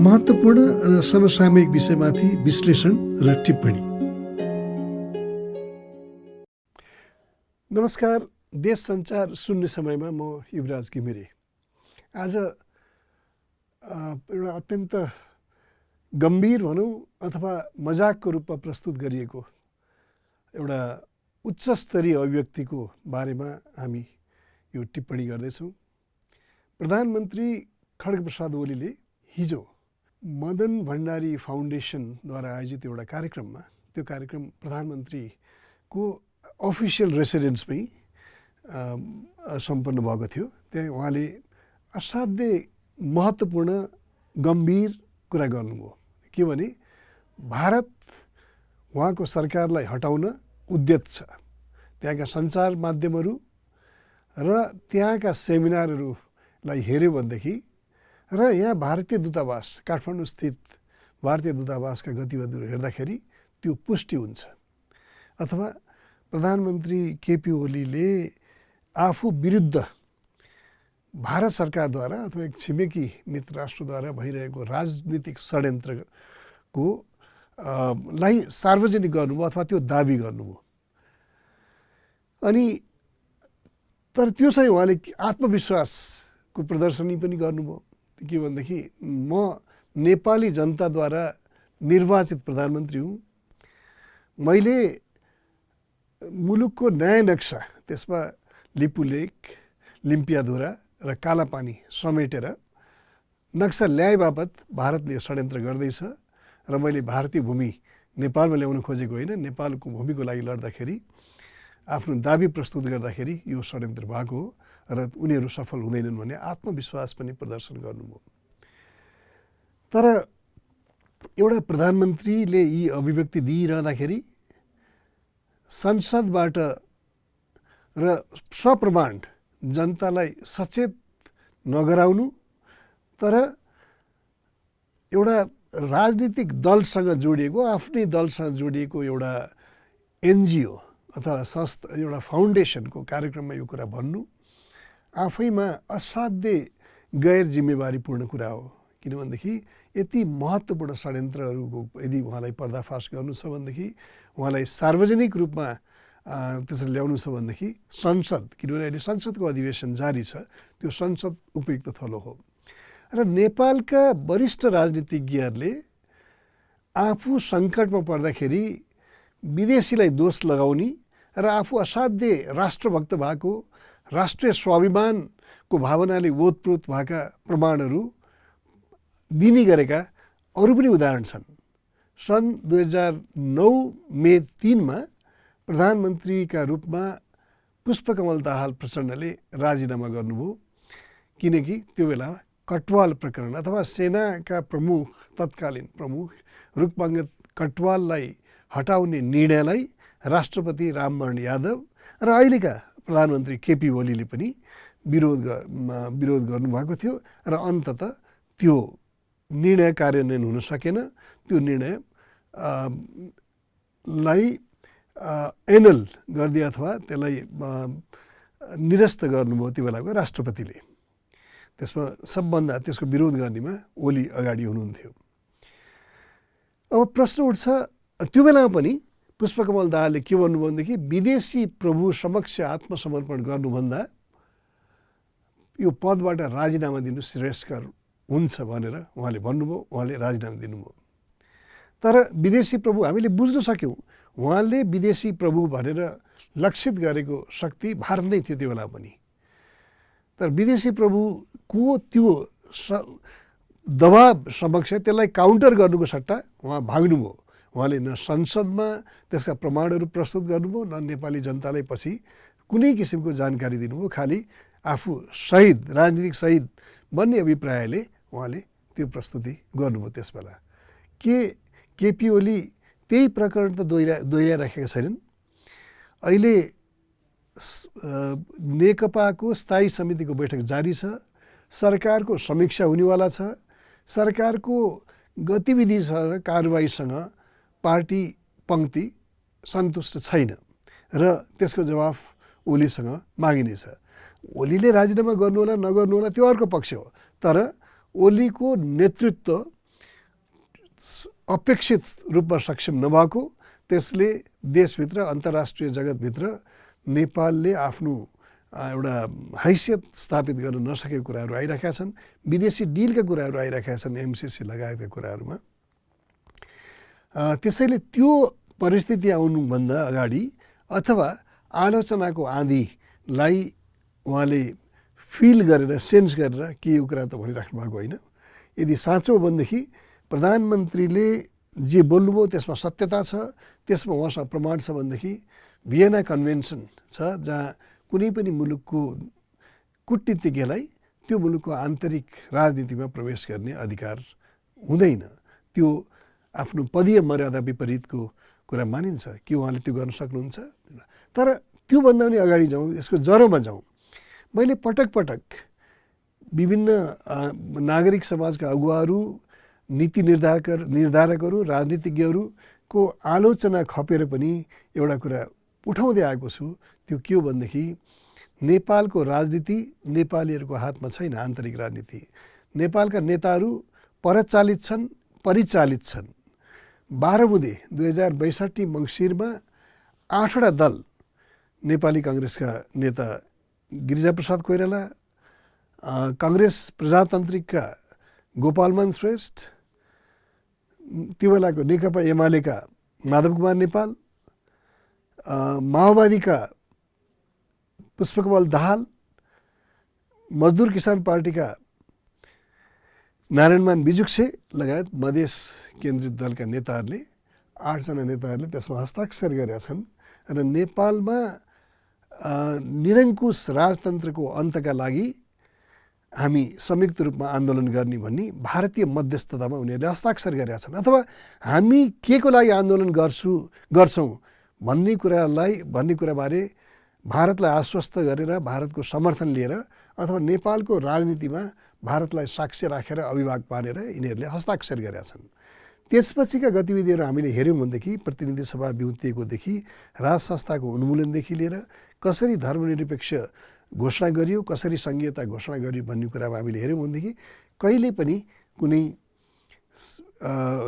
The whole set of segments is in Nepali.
महत्त्वपूर्ण र समसामयिक विषयमाथि विश्लेषण र टिप्पणी। नमस्कार, देश सञ्चार सुन्ने समयमा म युवराज घिमिरे। आज एउटा अत्यन्त गम्भीर भनौँ अथवा मजाकको रूपमा प्रस्तुत गरिएको एउटा उच्च स्तरीय अभिव्यक्तिको बारेमा हामी यो टिप्पणी गर्दैछौँ। प्रधानमन्त्री खड्गप्रसाद ओलीले हिजो मदन भण्डारी फाउन्डेसनद्वारा आयोजित एउटा कार्यक्रममा, त्यो कार्यक्रम प्रधानमन्त्रीको अफिसियल रेसिडेन्समै सम्पन्न भएको थियो। त्यहाँ उहाँले असाध्यै महत्त्वपूर्ण गम्भीर कुरा गर्नुभयो। के भने भारत उहाँको सरकारलाई हटाउन उद्यत छ। त्यहाँका सञ्चार माध्यमहरू र त्यहाँका सेमिनारहरूलाई हेऱ्यो भनेदेखि र यहाँ भारतीय दूतावास, काठमाडौँ स्थित भारतीय दूतावासका गतिविधिहरू हेर्दाखेरि त्यो पुष्टि हुन्छ। अथवा प्रधानमन्त्री केपी ओलीले आफू विरुद्ध भारत सरकारद्वारा अथवा एक छिमेकी मित्र राष्ट्रद्वारा भइरहेको राजनीतिक षड्यन्त्रको लाई सार्वजनिक गर्नुभयो अथवा त्यो दाबी गर्नुभयो। अनि तर त्यो चाहिँ उहाँले आत्मविश्वासको प्रदर्शनी पनि गर्नुभयो। के भनेदेखि म नेपाली जनताद्वारा निर्वाचित प्रधानमन्त्री हुँ। मैले मुलुकको न्याय नक्सा, त्यसमा लिपुलेक, लिम्पियाधुरा र कालापानी समेटेर नक्सा ल्याए बापत भारतले षड्यन्त्र गर्दैछ र मैले भारतीय भूमि नेपालमा ल्याउन खोजेको होइन, नेपालको भूमिको लागि लड्दाखेरि आफ्नो दाबी प्रस्तुत गर्दाखेरि यो षड्यन्त्र भएको हो र उनीहरू सफल हुँदैनन् भन्ने आत्मविश्वास पनि प्रदर्शन गर्नुभयो। तर एउटा प्रधानमन्त्रीले यी अभिव्यक्ति दिइरहँदाखेरि संसदबाट र सप्रमाण जनतालाई सचेत नगराउनु, तर एउटा राजनीतिक दलसँग जोडिएको, आफ्नै दलसँग जोडिएको एउटा एनजिओ अथवा संस्था, एउटा फाउन्डेसनको कार्यक्रममा यो कुरा भन्नु आफैमा असाध्यै गैर जिम्मेवारीपूर्ण कुरा हो। किनभनेदेखि यति महत्त्वपूर्ण षड्यन्त्रहरूको यदि उहाँलाई पर्दाफास गर्नु छ भनेदेखि, उहाँलाई सार्वजनिक रूपमा त्यसरी ल्याउनु छ भनेदेखि संसद, किनभने अहिले संसदको अधिवेशन जारी छ, त्यो संसद उपयुक्त थलो हो। र नेपालका वरिष्ठ राजनीतिज्ञहरूले आफू सङ्कटमा पर्दाखेरि विदेशीलाई दोष लगाउने र आफू असाध्यै राष्ट्रभक्त भएको, राष्ट्रिय स्वाभिमानको भावनाले ओतप्रोत भएका प्रमाणहरू दिने गरेका अरू पनि उदाहरण छन्। सन् 2009 मे 3 प्रधानमन्त्रीका रूपमा पुष्पकमल दाहाल प्रचण्डले राजीनामा गर्नुभयो। किनकि त्यो बेला कटवाल प्रकरण अथवा सेनाका प्रमुख, तत्कालीन प्रमुख रूपबहादुर कटवाललाई हटाउने निर्णयलाई राष्ट्रपति रामवरण यादव र अहिलेका प्रधानमन्त्री केपी ओलीले पनि विरोध गर्नुभएको थियो र अन्ततः त्यो निर्णय कार्यान्वयन हुन सकेन। त्यो निर्णयलाई एनल गरिदिए अथवा त्यसलाई निरस्त गर्नुभयो त्यो बेलाको राष्ट्रपतिले। त्यसमा सबभन्दा त्यसको विरोध गर्नेमा ओली अगाडि हुनुहुन्थ्यो। अब प्रश्न उठ्छ, त्यो बेलामा पनि पुष्पकमल दाहालले के भन्नुभयो भनेदेखि विदेशी प्रभु समक्ष आत्मसमर्पण गर्नुभन्दा यो पदबाट राजीनामा दिनु श्रेयस्कर हुन्छ भनेर उहाँले भन्नुभयो। उहाँले राजीनामा दिनुभयो। तर विदेशी प्रभु हामीले बुझ्न सक्यौँ, उहाँले विदेशी प्रभु भनेर लक्षित गरेको शक्ति भारत नै थियो त्यो बेला पनि। तर विदेशी प्रभुको त्यो दबाब समक्ष त्यसलाई काउन्टर गर्नुको सट्टा उहाँ भाग्नुभयो। उहाँले न संसदमा त्यसका प्रमाणहरू प्रस्तुत गर्नुभयो, न नेपाली जनतालाई पछि कुनै किसिमको जानकारी दिनुभयो। खालि आफू शहीद, राजनीतिक शहीद भन्ने अभिप्रायले उहाँले त्यो प्रस्तुति गर्नुभयो। त्यसबेला केपी ओली त्यही प्रकरण त दोहोऱ्याइराखेका छैनन्। अहिले नेकपाको स्थायी समितिको बैठक जारी छ। सरकारको समीक्षा हुनेवाला छ। सरकारको गतिविधिसँग, कारबाहीसँग पार्टी पङ्क्ति सन्तुष्ट छैन र त्यसको जवाफ ओलीसँग मागिनेछ। ओलीले राजीनामा गर्नुहोला नगर्नुहोला त्यो अर्को पक्ष हो। तर ओलीको नेतृत्व अपेक्षित रूपमा सक्षम नभएको, त्यसले देशभित्र अन्तर्राष्ट्रिय जगतभित्र नेपालले आफ्नो एउटा हैसियत स्थापित गर्न नसकेको कुराहरू आइरहेका छन्। विदेशी डिलका कुराहरू आइरहेका छन् एमसिसी लगायतका कुराहरूमा। त्यसैले त्यो परिस्थिति आउनुभन्दा अगाडि अथवा आलोचनाको आँधीलाई उहाँले फिल गरेर सेन्स गरेर के यो कुरा त भनिराख्नु भएको होइन। यदि साँचो हो भनेदेखि प्रधानमन्त्रीले जे बोल्नुभयो त्यसमा सत्यता छ, त्यसमा उहाँसँग प्रमाण छ भनेदेखि भियना कन्भेन्सन छ जहाँ कुनै पनि मुलुकको कूटनीतिज्ञलाई त्यो मुलुकको आन्तरिक राजनीतिमा प्रवेश गर्ने अधिकार हुँदैन। त्यो आफ्नो पदीय मर्यादा विपरीतको कुरा मानिन्छ। के उहाँले त्यो गर्न सक्नुहुन्छ? तर त्योभन्दा पनि अगाडि जाउँ, यसको जरोमा जाउँ। मैले पटक पटक विभिन्न नागरिक समाजका अगुवाहरू, नीति निर्धारकहरू, राजनीतिज्ञहरूको आलोचना खपेर पनि एउटा कुरा उठाउँदै आएको छु। त्यो के हो भनेदेखि नेपालको राजनीति नेपालीहरूको हातमा छैन। आन्तरिक राजनीति नेपालका नेताहरू परचालित छन्, परिचालित छन्। 12 बुधे 2062 मङ्सिरमा 8वटा दल, नेपाली काङ्ग्रेसका नेता गिरिजाप्रसाद कोइराला, काङ्ग्रेस प्रजातान्त्रिकका गोपालमान श्रेष्ठ, त्यो बेलाको नेकपा एमालेका माधव कुमार नेपाल, माओवादीका पुष्पकमल दाहाल, मजदुर किसान पार्टीका नारायणमान बिजुक्से लगायत मधेस केन्द्रित दलका नेताहरूले 8 जना नेताहरूले त्यसमा हस्ताक्षर गरेका छन् र नेपालमा निरङ्कुश राजतन्त्रको अन्तका लागि हामी संयुक्त रूपमा आन्दोलन गर्ने भन्ने भारतीय मध्यस्थतामा उनीहरूले हस्ताक्षर गरेका छन्। अथवा हामी के को लागि आन्दोलन गर्छौँ भन्ने कुराबारे भारतलाई आश्वस्त गरेर भारतको समर्थन लिएर अथवा नेपालको राजनीतिमा भारतलाई साक्ष्य राखेर अभिभावक पारेर यिनीहरूले हस्ताक्षर गरेका छन्। त्यसपछिका गतिविधिहरू हामीले हेऱ्यौँ भनेदेखि प्रतिनिधि सभा विउतिएकोदेखि राज संस्थाको उन्मूलनदेखि लिएर कसरी धर्मनिरपेक्ष घोषणा गरियो, कसरी सङ्घीयता घोषणा गरियो भन्ने कुरामा हामीले हेऱ्यौँ भनेदेखि कहिले पनि कुनै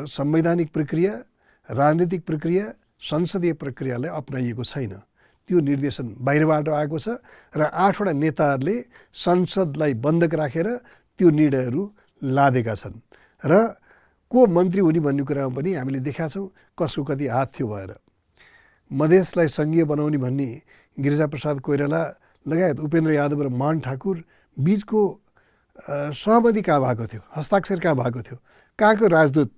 संवैधानिक प्रक्रिया, राजनीतिक प्रक्रिया, संसदीय प्रक्रियालाई अपनाइएको छैन। त्यो निर्देशन बाहिरबाट आएको छ र 8वटा नेताहरूले संसदलाई बन्धक राखेर त्यो निर्णयहरू लादेका छन् र को मन्त्री हुने भन्ने कुरामा पनि हामीले देखाएको छौँ कसको कति हात थियो भएर। मधेसलाई सङ्घीय बनाउने भन्ने गिरिजाप्रसाद कोइराला लगायत उपेन्द्र यादव र मान ठाकुर बीचको सहमति कहाँ भएको थियो, हस्ताक्षर कहाँ भएको थियो, कहाँको राजदूत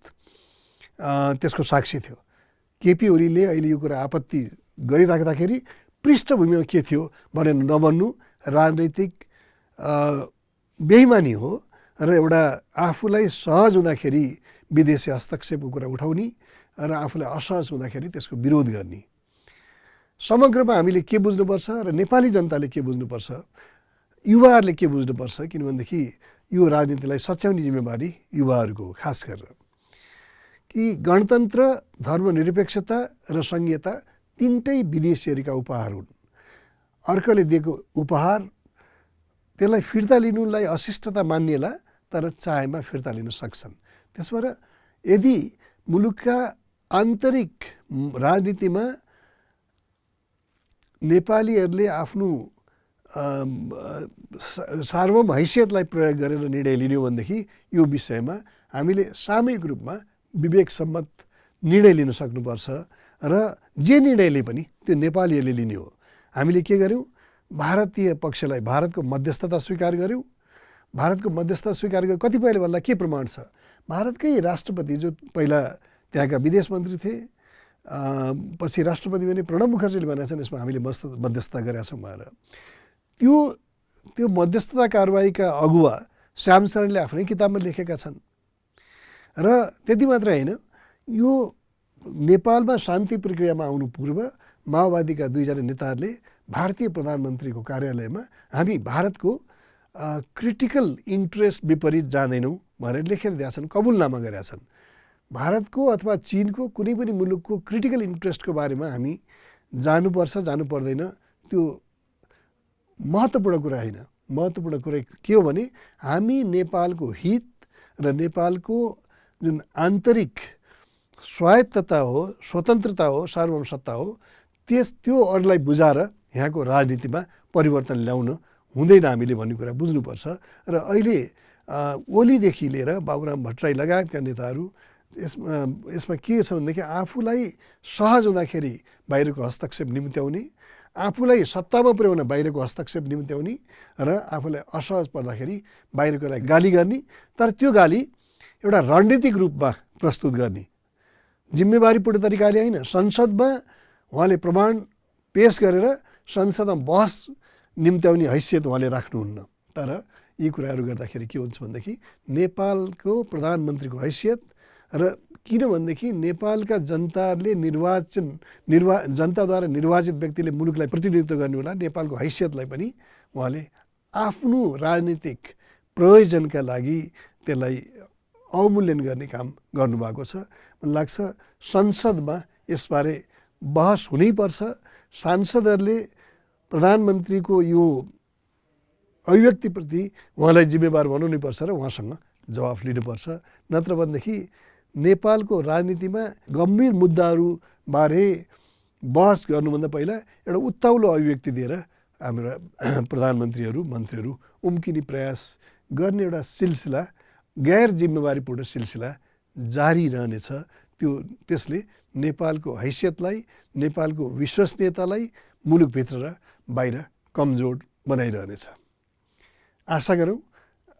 त्यसको साक्षी थियो। केपी ओलीले अहिले यो कुरा आपत्ति गरिराख्दाखेरि पृष्ठभूमिमा के थियो भनेर नभन्नु राजनैतिक बेइमानी हो र एउटा आफूलाई सहज हुँदाखेरि विदेशी हस्तक्षेपको कुरा उठाउने र आफूलाई असहज हुँदाखेरि त्यसको विरोध गर्ने। समग्रमा हामीले के बुझ्नुपर्छ र नेपाली जनताले के बुझ्नुपर्छ, युवाहरूले के बुझ्नुपर्छ, किनभनेदेखि यो राजनीतिलाई सच्याउने जिम्मेवारी युवाहरूको खास गरेर कि गणतन्त्र, धर्मनिरपेक्षता र सङ्घीयता तीनटै विदेशीहरूका उपहार हुन्। अर्कोले दिएको उपहार त्यसलाई फिर्ता लिनुलाई अशिष्टता मान्नेला, तर चाहेमा फिर्ता लिन सक्छन्। त्यसबाट यदि मुलुकका आन्तरिक राजनीतिमा नेपालीहरूले आफ्नो सार्वभौम हैसियतलाई प्रयोग गरेर निर्णय लिने हो भनेदेखि यो विषयमा हामीले सामूहिक रूपमा विवेकसम्मत निर्णय लिन सक्नुपर्छ र जे निर्णयले पनि त्यो नेपालीहरूले लिने हो। हामीले के गर्यौँ? भारतीय पक्षलाई भारतको मध्यस्थता स्वीकार गर्यौँ। भारतको मध्यस्थता स्वीकार गरेर कतिपयले भन्दा के प्रमाण छ? भारतकै राष्ट्रपति जो पहिला त्यहाँका विदेश मन्त्री थिए, पछि राष्ट्रपति पनि प्रणब मुखर्जीले भनेका छन् यसमा हामीले मध्यस्थता गरेका छौँ भनेर। त्यो मध्यस्थता कारबाहीका अगुवा श्याम शरणले आफ्नै किताबमा लेखेका छन्। र त्यति मात्र होइन, यो नेपालमा शान्ति प्रक्रियामा आउनु पूर्व माओवादीका 2 जना नेताहरूले भारतीय प्रधानमन्त्रीको कार्यालयमा हामी भारतको क्रिटिकल इन्ट्रेस्ट विपरीत जाँदैनौँ भनेर लेखेर दिएका छन्, कबुलनामा गरेका छन्। भारतको अथवा चीनको कुनै पनि मुलुकको क्रिटिकल इन्ट्रेस्टको बारेमा हामी जानुपर्छ जानु पर्दैन त्यो महत्त्वपूर्ण कुरा होइन। महत्त्वपूर्ण कुरा के हो भने हामी नेपालको हित र नेपालको जुन आन्तरिक स्वायत्तता हो, स्वतन्त्रता हो, सार्वभौम सत्ता हो, त्यो अरूलाई बुझाएर यहाँको राजनीतिमा परिवर्तन ल्याउन हुँदैन हामीले भन्ने कुरा बुझ्नुपर्छ। र अहिले ओलीदेखि लिएर बाबुराम भट्टराई लगायतका नेताहरू यसमा के छ भनेदेखि आफूलाई सहज हुँदाखेरि बाहिरको हस्तक्षेप निम्त्याउने, आफूलाई सत्तामा पुर्याउन बाहिरको हस्तक्षेप निम्त्याउने र आफूलाई असहज पर्दाखेरि बाहिरकोलाई गाली गर्ने, तर त्यो गाली एउटा रणनीतिक रूपमा प्रस्तुत गर्ने, जिम्मेवारीपूर्ण तरिकाले होइन। संसदमा उहाँले प्रमाण पेश गरेर संसदमा बहस निम्त्याउने हैसियत उहाँले राख्नुहुन्न। तर यी कुराहरू गर्दाखेरि के हुन्छ भनेदेखि नेपालको प्रधानमन्त्रीको हैसियत र किनभनेदेखि नेपालका जनताले जनताद्वारा निर्वाचित व्यक्तिले मुलुकलाई प्रतिनिधित्व गर्ने होला, नेपालको हैसियतलाई पनि उहाँले आफ्नो राजनीतिक प्रयोजनका लागि त्यसलाई अवमूल्यन गर्ने काम गर्नुभएको छ। मलाई लाग्छ संसदमा यसबारे बहस हुनैपर्छ। सांसदहरूले प्रधानमन्त्रीको यो अभिव्यक्तिप्रति उहाँलाई जिम्मेवार बनाउनै पर्छ र उहाँसँग जवाफ लिनुपर्छ। नत्र भनेदेखि नेपालको राजनीतिमा गम्भीर मुद्दाहरूबारे बहस गर्नुभन्दा पहिला एउटा उत्ताउलो अभिव्यक्ति दिएर हाम्रा प्रधानमन्त्रीहरू मन्त्रीहरू उम्किने प्रयास गर्ने एउटा सिलसिला, गैर जिम्मेवारीपूर्ण सिलसिला जारी रहनेछ। त्यसले नेपालको हैसियतलाई, नेपालको विश्वसनीयतालाई मुलुकभित्र र बाहिर कमजोर बनाइरहनेछ। आशा गरौँ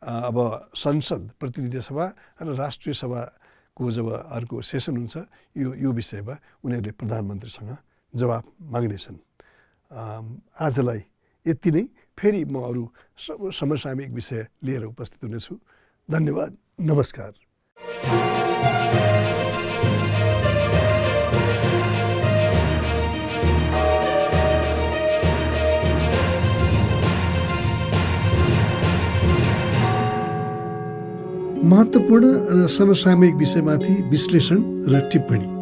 अब संसद, प्रतिनिधि सभा र राष्ट्रिय सभाको जब अर्को सेसन हुन्छ यो विषयमा उनीहरूले प्रधानमन्त्रीसँग जवाब माग्नेछन्। आजलाई यति नै। फेरि म अरू समसामयिक विषय लिएर उपस्थित हुनेछु। धन्यवाद, नमस्कार। महत्त्वपूर्ण र समसामयिक विषयमाथि विश्लेषण र टिप्पणी।